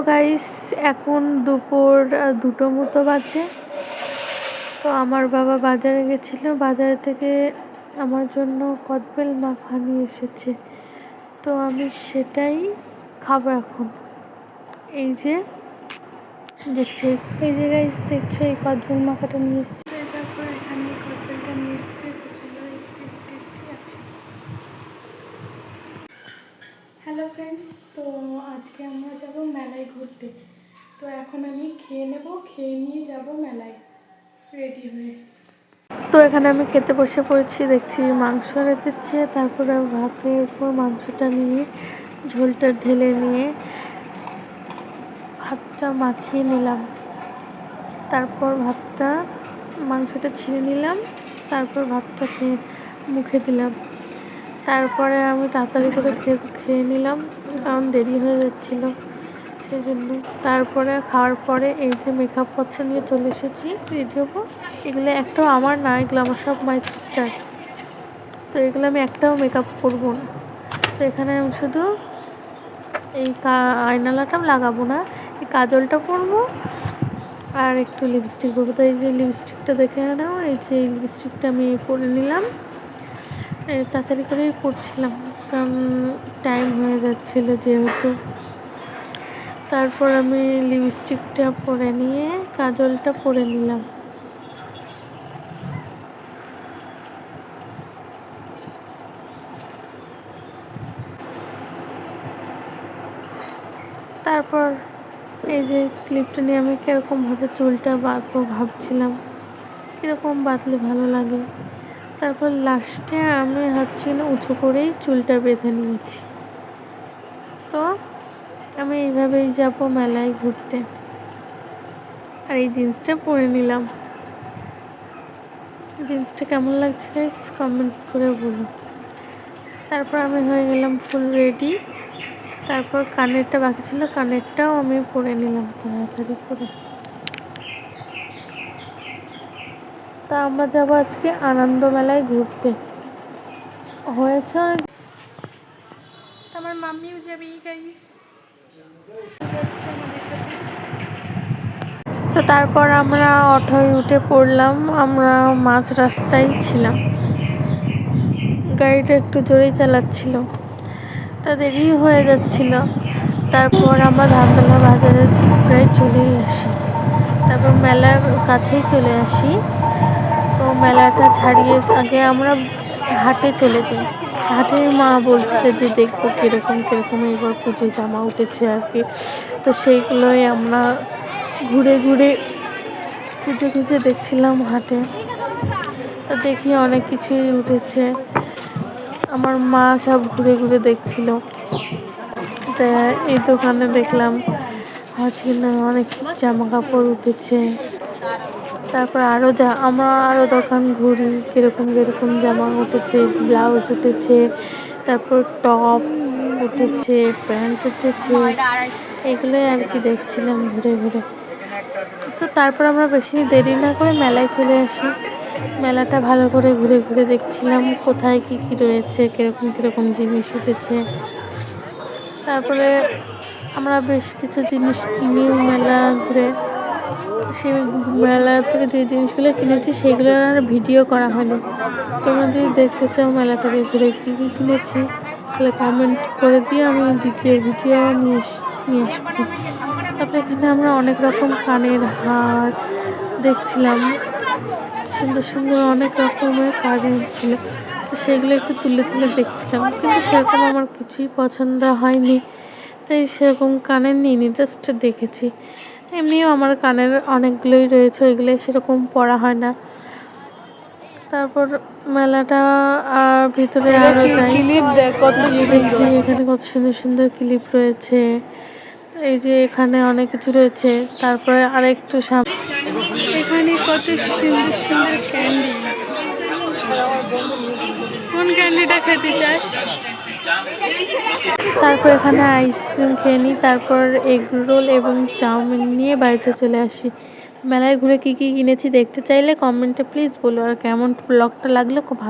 Guys এখন দুপুর 2টো মতো বাজে। তো আমার বাবা বাজারে গেছিলো, বাজার থেকে আমার জন্য কদবেল মাখা নিয়ে এসেছে। তো আমি সেটাই খাবো এখন। এই যে দেখছে, এই যে গাইস দেখছো, এই কদবেল মাখাটা নিয়ে এসেছে। তারপর এখানে কদবেলটা নিয়ে এসেছে। হ্যালো ফ্রেন্ডস, তো আজকে আমরা যাব মেলায় ঘুরতে। তো এখন আমি খেয়ে নেব, খেয়ে নিয়ে যাব মেলায় রেডি হয়ে। তো এখানে আমি খেতে বসে পড়েছি। দেখছি মাংস রেঁধেছে, তারপরে ভাতের উপর মাংসটা নিয়ে ঝোলটা ঢেলে নিয়ে ভাতটা মাখিয়ে নিলাম। তারপর মাংসটা ছিঁড়ে নিলাম, তারপর ভাতটা মুখে দিলাম। তারপরে আমি তাড়াতাড়ি করে খেয়ে নিলাম, কারণ দেরি হয়ে যাচ্ছিলো সেই জন্য। তারপরে খাওয়ার পরে এই যে মেকআপ পত্র নিয়ে চলে এসেছি, রেডি হবো। এগুলো একটাও আমার না, এগুলো আমার সব মাই সিস্টার। তো এগুলো আমি একটাও মেকআপ করবো না। তো এখানে আমি শুধু এই আইনালাটা লাগাবো না, এই কাজলটা পরবো আর একটু লিপস্টিক পরবো। তো এই যে লিপস্টিকটা দেখে নাও, এই যে লিপস্টিকটা আমি পরে নিলাম। তাড়াতাড়ি করেই পড়ছিলাম, কারণ টাইম হয়ে যাচ্ছিলো যেহেতু। তারপর আমি লিপস্টিকটা পরে নিয়ে কাজলটা পরে নিলাম। তারপর এই যে ক্লিপটা নিয়ে আমি কীরকমভাবে চুলটা বাঁধবো ভাবছিলাম, কীরকম বাঁধলে ভালো লাগে। তারপর লাস্টে আমি হচ্ছে না উঁচু করেই চুলটা বেঁধে নিয়েছি। তো আমি এইভাবেই যাব মেলায় ঘুরতে। আর এই জিন্সটা পরে নিলাম। জিন্সটা কেমন লাগছে গাইস কমেন্ট করে বলো। তারপর আমি হয়ে গেলাম ফুল রেডি। তারপর কানেরটা বাকি ছিল, কানেরটাও আমি পরে নিলাম তাড়াতাড়ি করে। তা আমরা যাবো আজকে আনন্দ মেলায় ঘুরতে। হয়েছে আমার মাম্মিও যাবে গাইস, যাচ্ছে আমাদের সাথে। তো তারপর আমরা অটোয় উঠে পড়লাম। আমরা মাঝ রাস্তায় ছিলাম, গাড়িটা একটু জোরেই চালাচ্ছিল, তা দেরি হয়ে যাচ্ছিল। তারপর আমরা ধানতলা বাজারের প্রায় চলেই আসি। তারপর মেলার কাছেই চলে আসি। তো মেলাটা ছাড়িয়ে আগে আমরা হাটে চলে যাই। হাটে মা বলছিল যে দেখবো কীরকম এবার পুজো জামা উঠেছে আর কি। তো সেইগুলোই আমরা ঘুরে ঘুরে খুঁজে দেখছিলাম হাটে। তো দেখি অনেক কিছুই উঠেছে, আমার মা সব ঘুরে ঘুরে দেখছিল। তা এই দোকানে দেখলাম হচ্ছে না অনেক জামা কাপড় উঠেছে। তারপর আমরা আরও দোকান ঘুরি, কীরকম জামা উঠেছে, ব্লাউজ উঠেছে, তারপর টপ উঠেছে, প্যান্ট উঠেছে, এগুলোই আর কি দেখছিলাম ঘুরে ঘুরে। তো তারপর আমরা বেশি দেরি না করে মেলায় চলে আসি। মেলাটা ভালো করে ঘুরে ঘুরে দেখছিলাম কোথায় কি রয়েছে, কীরকম জিনিস উঠেছে। তারপরে আমরা বেশ কিছু জিনিস কিনি মেলা ঘুরে। সেই মেলা থেকে যে জিনিসগুলো কিনেছি সেগুলোর আর ভিডিও করা হয়নি। তোমরা যদি দেখতে চাও মেলা থেকে ঘুরে কী কিনেছি, তাহলে কমেন্ট করে দিয়ে আমি দ্বিতীয় ভিডিও নিয়ে আসবো। তারপরে এখানে আমরা অনেক রকম কানের হার দেখছিলাম, সুন্দর অনেক রকমের কানের ছিল। তো সেগুলো একটু তুলে দেখছিলাম, কিন্তু সেরকম আমার কিছুই পছন্দ হয়নি, তাই সেরকম কানের নিইনি, জাস্ট দেখেছি। এমনিও আমার কানের অনেকগুলোই রয়েছে, ওইগুলো সেরকম পরা হয় না। তারপর মেলাটা আর ভিতরে আরো যাই, দেখি এখানে কত সুন্দর ক্লিপ রয়েছে। এই যে এখানে অনেক কিছু রয়েছে। তারপরে আরেকটু সামনে এখানে কত সুন্দর ক্যান্ডি। কোন ক্যান্ডিটা খেতে চাস? তারপর এখানে আইসক্রিম খেয়ে নিই, তারপর এগ রোল এবং চাউমিন নিয়ে বাড়িতে চলে আসি। মেলায় ঘুরে কী কিনেছি দেখতে চাইলে কমেন্টে প্লিজ বলো। আর কেমন ব্লগটা লাগলো খুব ভালো।